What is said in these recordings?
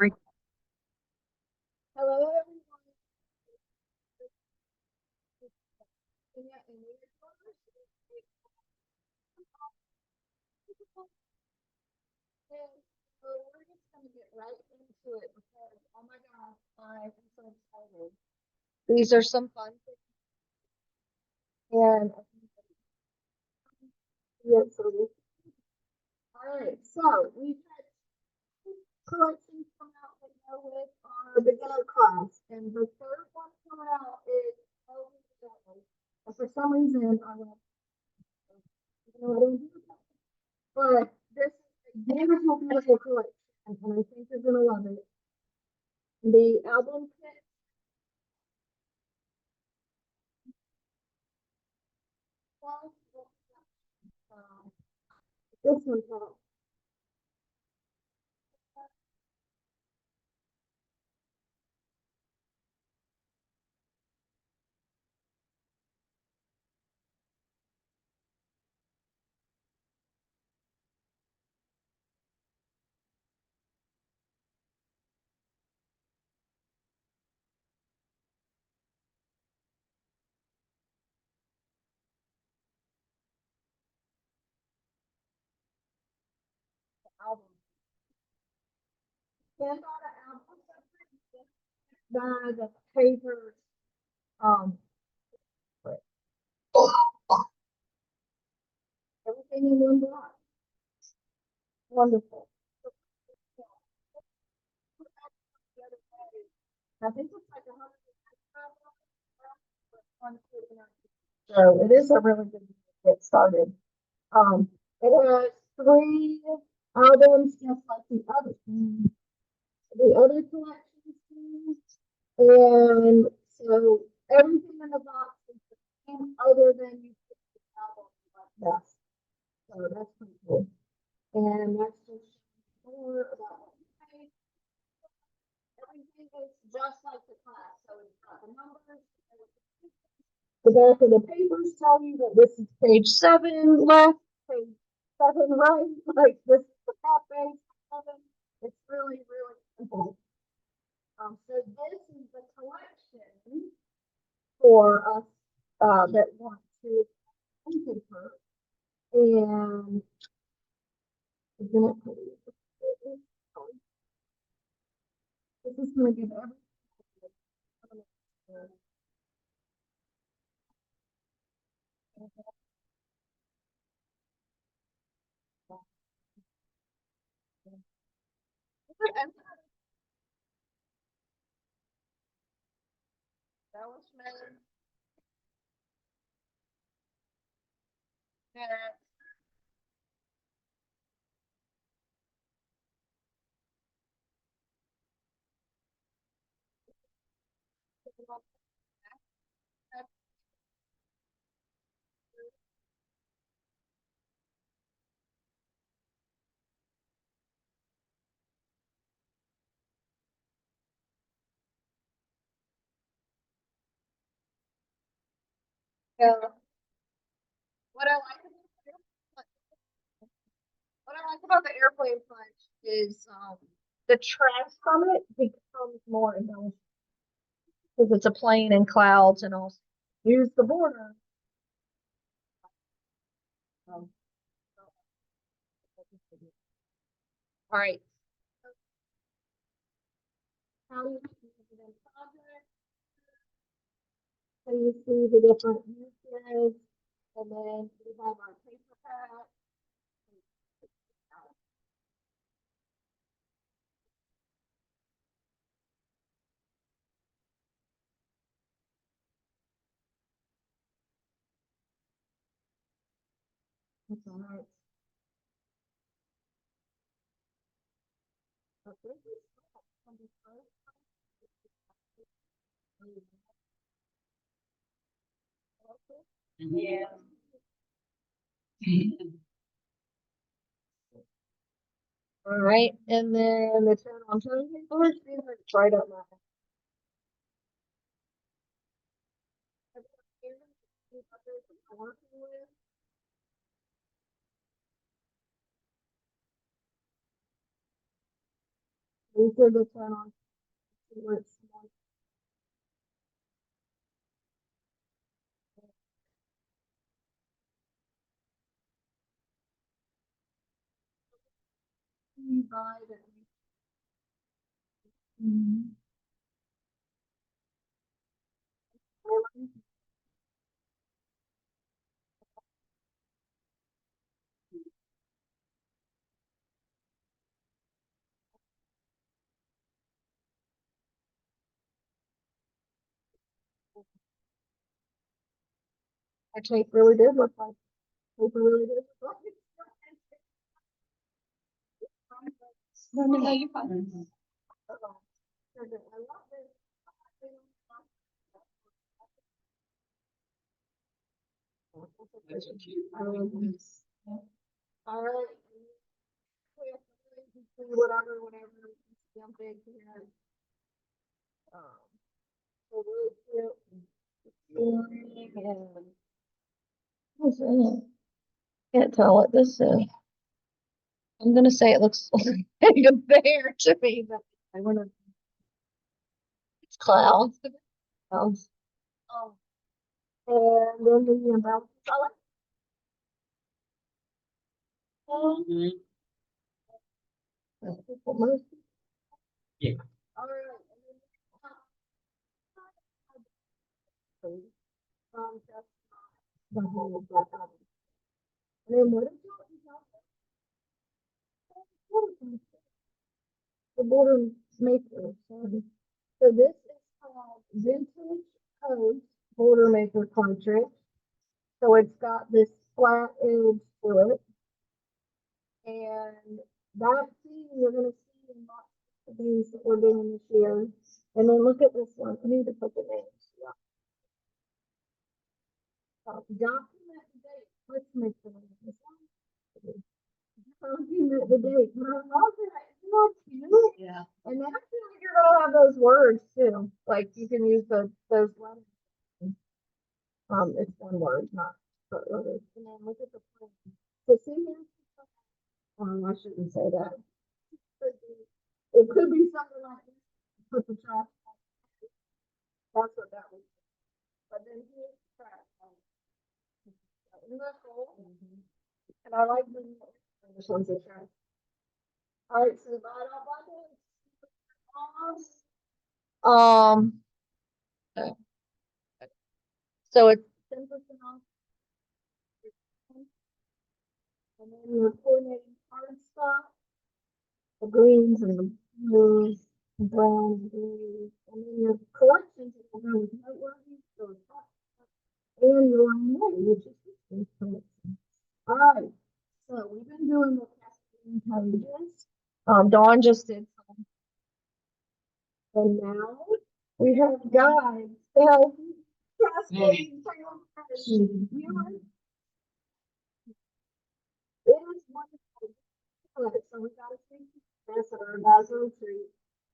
Hello, everyone. And we are so we're just going to get right into it because, oh my gosh, I am so excited. These are some fun things, and yes, so all right. So we've had two collections come out that go with our beginner class, and the third one coming out is over Getaway. And for some reason, I went, I don't do that. But this is a beautiful, beautiful collection, and I think you're gonna love it. The album kit, plus, uh, this one has the album. Stand on the album by the papers, um, everything in one block. Wonderful. I think it's like $195. So it is a really good way to get started. It has three albums, just like the other collections. And so everything in the box is the same, other than you pick the album like that. So that's pretty cool. And that's just more about what you pay. Everything is just like the class. So it's got the numbers. The back of the papers tell you that this is page 7 left, page 7 right, like this is the top page 7. It's really, really simple. So this is the collection for us that want to paper, and this is going to give everything. That was made. Yeah. What I like what I like about the airplane punch is the trash from it becomes more embellished because it's a plane and clouds and all. Here's the border. Um, all right. How do you see the project? So you see the different uses, and then we have our paper pack. That's all right. Okay. Yeah. All right, and then the turn on turn paper. It's right up my. Working with. We threw this one on where it's more vibe and our tape really did look like paper really did look like No, no, no, you're fine. I love this. I love this. All right. Whatever, jump in here. So really cute. And what's in it? Can't tell what this is. I'm gonna say it looks like a bear to me, but I wanna. It's clouds. Clouds. Oh. And then the umbrella color. Yeah. All right. Just the whole black out. And then what is the border maker? Sorry. So this is called Vintage Coast Border Maker Cartridge. So it's got this flat edge to it. And that theme you're going to see in lots of these that we're doing this year. And then look at this one. I need to put the names. Yeah. Document the date. Let's make the name this one. Document the date. But I love that. Isn't that cute? Yeah. And then I feel like you're going to have those words too. Like you can use those letters. It's one word, not letters. And then look at the plan. So see here. I shouldn't say that. It could be something like this. Put the trash. That's what that was. But then here's the trash. Isn't that cool? And I like this one's a trash. All right, so divide all by so it's 10% off. And then you're coordinating card stock, the greens and the blues, the browns, the blues, and then your collections will go with noteworthy, so it's and your own, which is this collection. All right, so we've been doing the cascading pages. Dawn just did some, and now we have guides to help cascading pages. It is wonderful. So we got a speak this at our advisory retreat,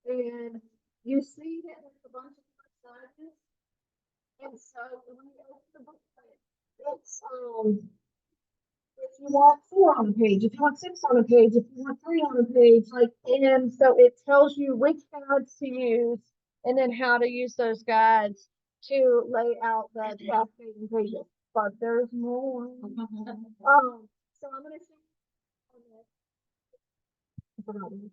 and you see that there's a bunch of different sizes. And so when you open the book, it's if you want 4 on a page, if you want 6 on a page, if you want 3 on a page, like, and so it tells you which guides to use and then how to use those guides to lay out the cascading pages. But there's more. So I'm gonna show you.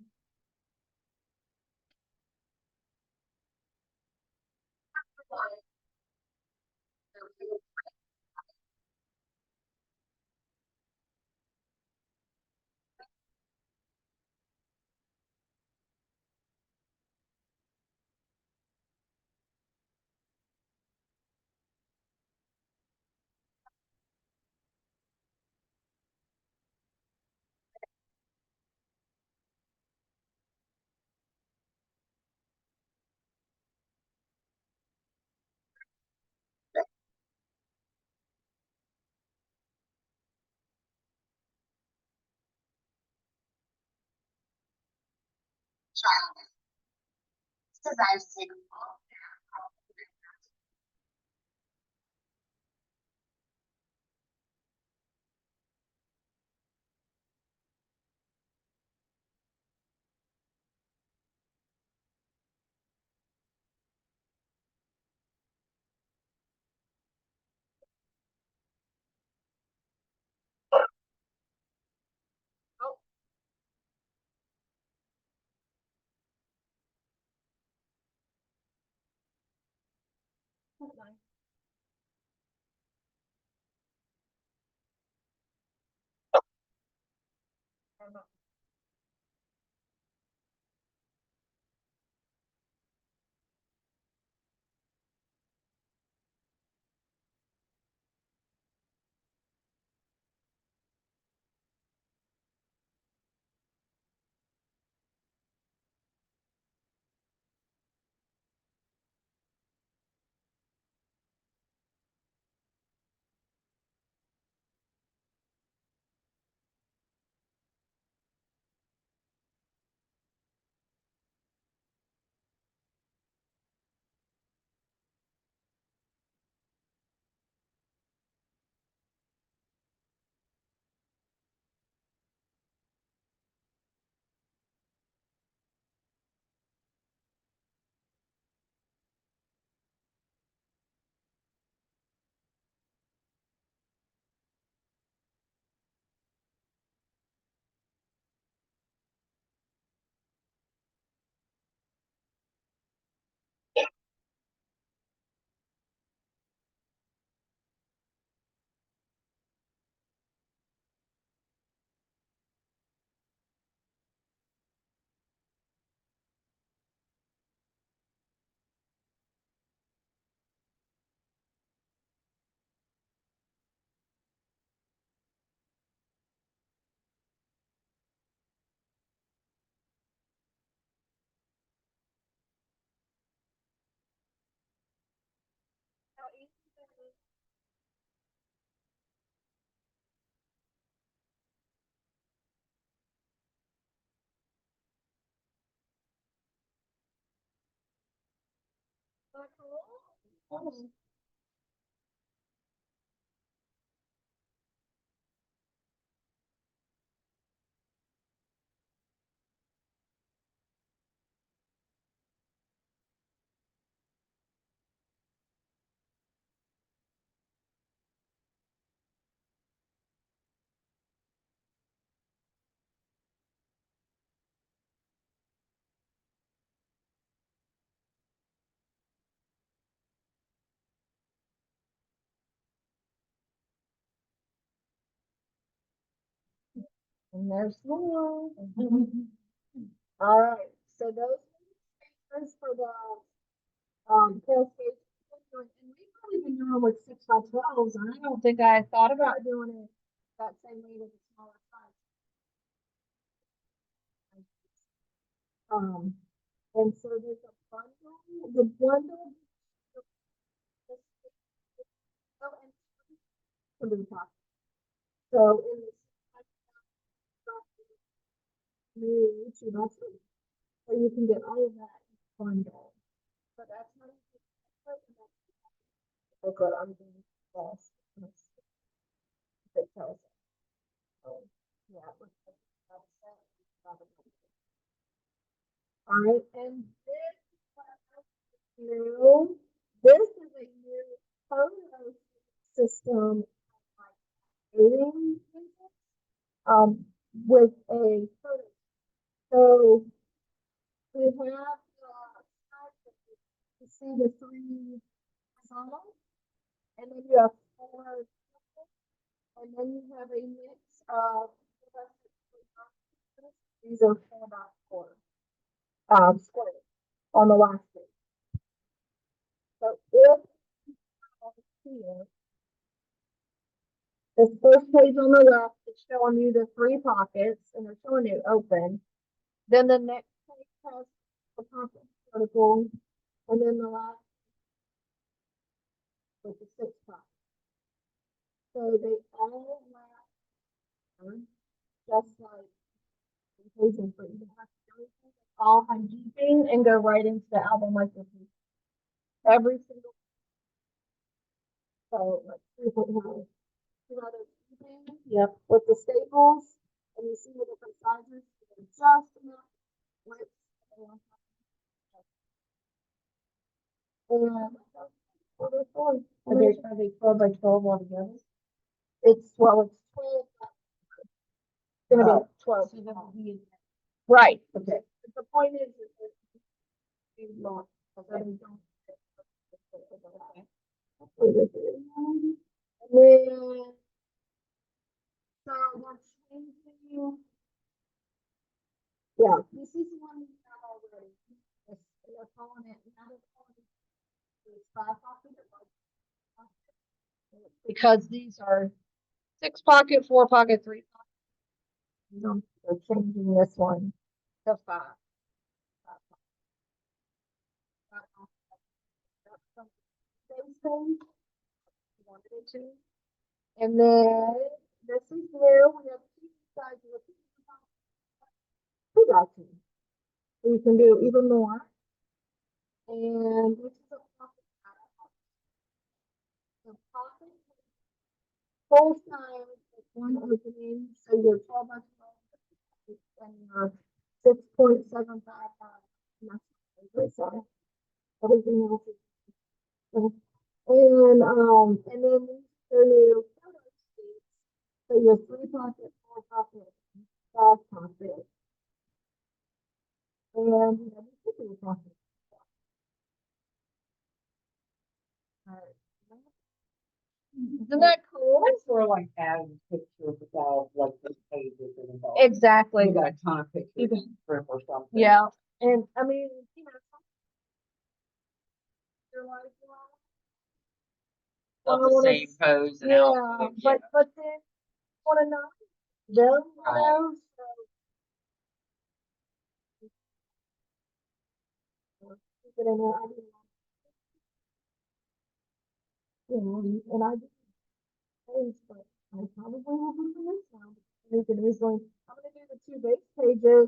And there's more. All right, so those are the for the tail stage. And we've really been doing with 6x12s, and I don't think I thought about doing it that same way with the smaller size. And so there's a bundle. The bundle oh, and for the top. So in the new 2x3, so you can get all of that bundle. But that's not okay. I'm doing this. It tells us. Oh, yeah. All right, and this is new. This is a new photo system um, with a photo. So we have you see the three horizontal, and then you have four, and then you have a mix of these are 4x4 squares on the last page. So if here, this first page on the left is showing you the three pockets, and they're showing you open. Then the next page has the pocket vertical, and then the last with the six pockets. So they all last just like pages, but you have to all hijinking and go right into the album like this. Every single so like yep, with the staples, and you see the different sizes, just enough width. And are they 12x12 altogether? It's well, it's 12. It's gonna be 12. So right. Okay. But the point is it's long. So they don't. And then so we're changing because these are 6-pocket, 4-pocket, 3-pocket. They're changing this one to 5. Wanted it to. And then this is new. We have 2 sizes of two options. So you can do even more. And this is a pocket. The pocket full size with 1 opening, so your 12 by 12 and your 6.75 pounds. So everything else is. And then your new photo sheets. So your 3-pocket, 4-pocket, 5-pocket, and you have your 50-pocket. Isn't that cool? It's for like adding pictures without like the pages and involved. Exactly. You got a ton of pictures You in strip or something. Yeah. And I mean, you know, you're like, Of I the wanna same pose and yeah, outfit. but then wanna know them, you Right. know, so keep it in there. I didn't and I did things, but I probably will do the next time. You can easily, I'm gonna do the 2 base pages,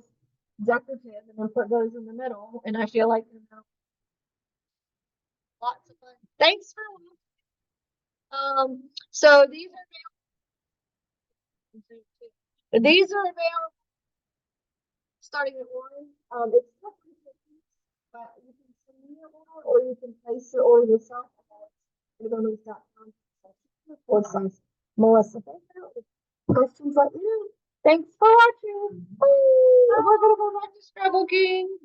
decorative, and then put those in the middle, and I feel like, you know, lots of fun. Thanks for watching. So these are available starting at 1. It's definitely 50, but you can send me your order or you can place your order yourself. Or says Melissa. Questions, let me know. Thanks for watching. Bye. We're gonna go back to Struggle King.